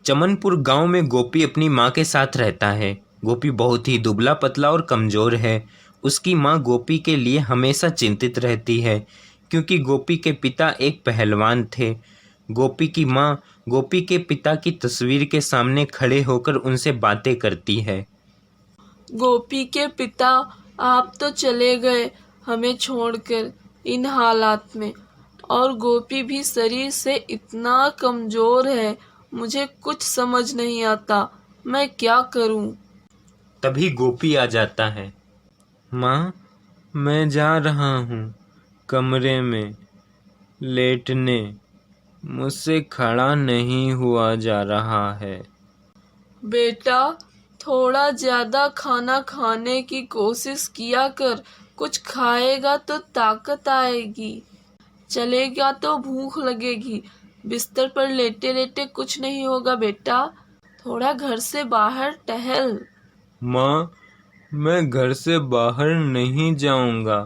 चमनपुर गांव में गोपी अपनी माँ के साथ रहता है। गोपी बहुत ही दुबला पतला और कमज़ोर है। उसकी माँ गोपी के लिए हमेशा चिंतित रहती है क्योंकि गोपी के पिता एक पहलवान थे। गोपी की माँ गोपी के पिता की तस्वीर के सामने खड़े होकर उनसे बातें करती है। गोपी के पिता, आप तो चले गए हमें छोड़कर इन हालात में, और गोपी भी शरीर से इतना कमज़ोर है, मुझे कुछ समझ नहीं आता, मैं क्या करूं? तभी गोपी आ जाता है। माँ, मैं जा रहा हूँ कमरे में लेटने, मुझसे खड़ा नहीं हुआ जा रहा है। बेटा, थोड़ा ज़्यादा खाना खाने की कोशिश किया कर, कुछ खाएगा तो ताकत आएगी, चलेगा तो भूख लगेगी। बिस्तर पर लेटे लेटे कुछ नहीं होगा बेटा, थोड़ा घर से बाहर टहल। माँ, मैं घर से बाहर नहीं जाऊंगा।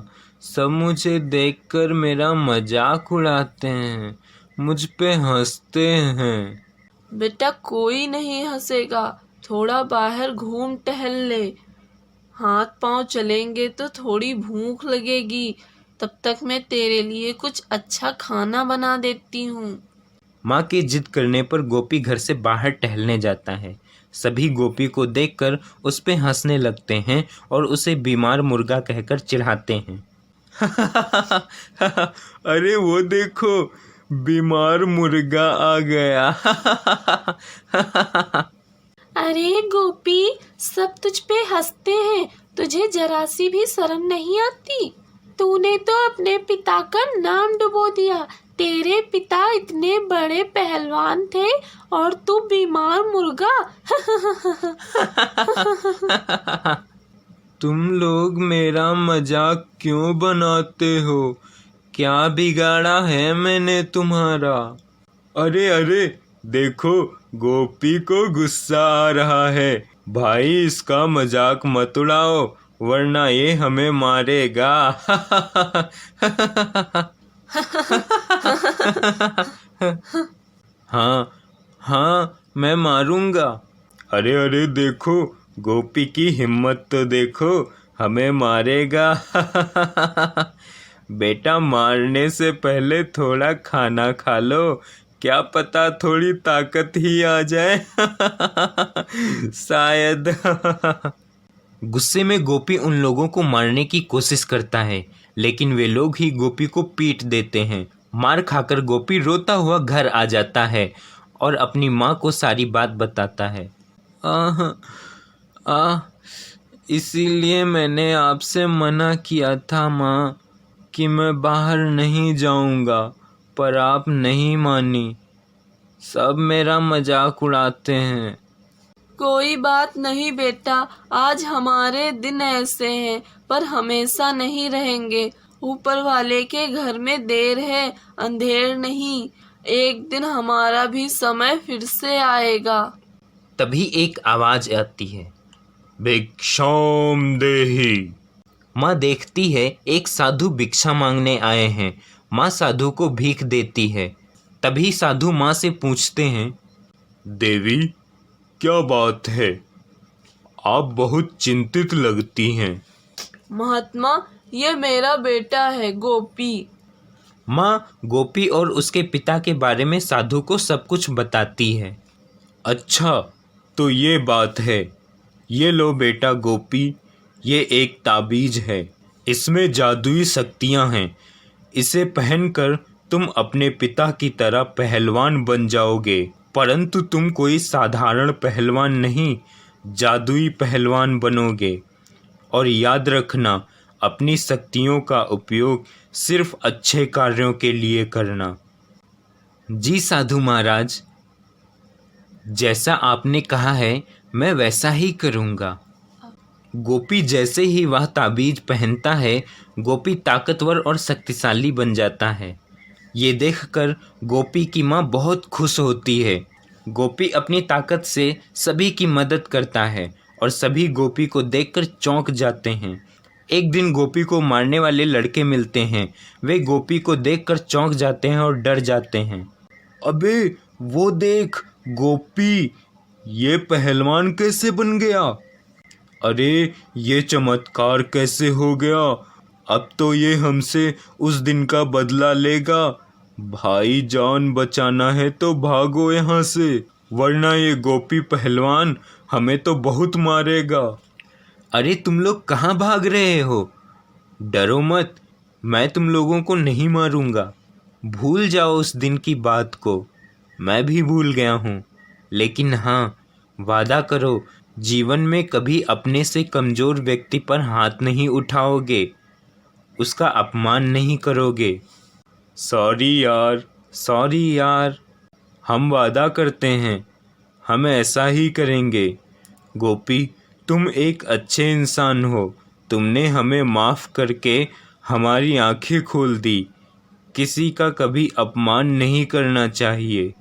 सब मुझे देखकर मेरा मजाक उड़ाते हैं, मुझ पे हंसते हैं। बेटा, कोई नहीं हंसेगा, थोड़ा बाहर घूम टहल ले, हाथ पांव चलेंगे तो थोड़ी भूख लगेगी। तब तक मैं तेरे लिए कुछ अच्छा खाना बना देती हूँ। माँ की जिद करने पर गोपी घर से बाहर टहलने जाता है। सभी गोपी को देखकर उस पे हंसने लगते हैं और उसे बीमार मुर्गा कहकर चिढ़ाते हैं। अरे वो देखो, बीमार मुर्गा आ गया। अरे गोपी, सब तुझ पे हंसते हैं, तुझे जरा सी भी शर्म नहीं आती? तूने तो अपने पिता का नाम डुबो दिया। तेरे पिता इतने बड़े पहलवान थे और तू बीमार मुर्गा। तुम लोग मेरा मजाक क्यों बनाते हो? क्या बिगाड़ा है मैंने तुम्हारा? अरे अरे, देखो, गोपी को गुस्सा आ रहा है। भाई, इसका मजाक मत उड़ाओ वरना ये हमें मारेगा। हाँ हाँ, मैं मारूंगा। अरे अरे, देखो, गोपी की हिम्मत तो देखो, हमें मारेगा। बेटा, मारने से पहले थोड़ा खाना खा लो, क्या पता थोड़ी ताकत ही आ जाए। शायद। गुस्से में गोपी उन लोगों को मारने की कोशिश करता है, लेकिन वे लोग ही गोपी को पीट देते हैं। मार खाकर गोपी रोता हुआ घर आ जाता है और अपनी माँ को सारी बात बताता है। इसीलिए मैंने आपसे मना किया था माँ कि मैं बाहर नहीं जाऊंगा, पर आप नहीं मानी। सब मेरा मजाक उड़ाते हैं। कोई बात नहीं बेटा, आज हमारे दिन ऐसे हैं, पर हमेशा नहीं रहेंगे। ऊपर वाले के घर में देर है, अंधेर नहीं। एक दिन हमारा भी समय फिर से आएगा। तभी एक आवाज आती है, भिक्षाम देहि। माँ देखती है एक साधु भिक्षा मांगने आए हैं। माँ साधु को भीख देती है। तभी साधु माँ से पूछते हैं, देवी, क्या बात है? आप बहुत चिंतित लगती हैं। महात्मा, ये मेरा बेटा है गोपी। माँ गोपी और उसके पिता के बारे में साधु को सब कुछ बताती है। अच्छा, तो ये बात है। ये लो बेटा गोपी, ये एक ताबीज है। इसमें जादुई शक्तियाँ हैं। इसे पहनकर तुम अपने पिता की तरह पहलवान बन जाओगे, परंतु तुम कोई साधारण पहलवान नहीं, जादुई पहलवान बनोगे। और याद रखना, अपनी शक्तियों का उपयोग सिर्फ अच्छे कार्यों के लिए करना। जी साधु महाराज, जैसा आपने कहा है मैं वैसा ही करूँगा। गोपी जैसे ही वह ताबीज पहनता है, गोपी ताकतवर और शक्तिशाली बन जाता है। ये देखकर गोपी की माँ बहुत खुश होती है। गोपी अपनी ताकत से सभी की मदद करता है और सभी गोपी को देखकर चौंक जाते हैं। एक दिन गोपी को मारने वाले लड़के मिलते हैं। वे गोपी को देखकर चौंक जाते हैं और डर जाते हैं। अबे वो देख, गोपी, ये पहलवान कैसे बन गया? अरे ये चमत्कार कैसे हो गया? अब तो ये हमसे उस दिन का बदला लेगा। भाई, जान बचाना है तो भागो यहाँ से, वरना ये गोपी पहलवान हमें तो बहुत मारेगा। अरे तुम लोग कहाँ भाग रहे हो? डरो मत, मैं तुम लोगों को नहीं मारूंगा। भूल जाओ उस दिन की बात को। मैं भी भूल गया हूँ, लेकिन हाँ, वादा करो जीवन में कभी अपने से कमज़ोर व्यक्ति पर हाथ नहीं उठाओगे, उसका अपमान नहीं करोगे। सॉरी यार, हम वादा करते हैं, हम ऐसा ही करेंगे। गोपी, तुम एक अच्छे इंसान हो, तुमने हमें माफ़ करके हमारी आंखें खोल दी। किसी का कभी अपमान नहीं करना चाहिए।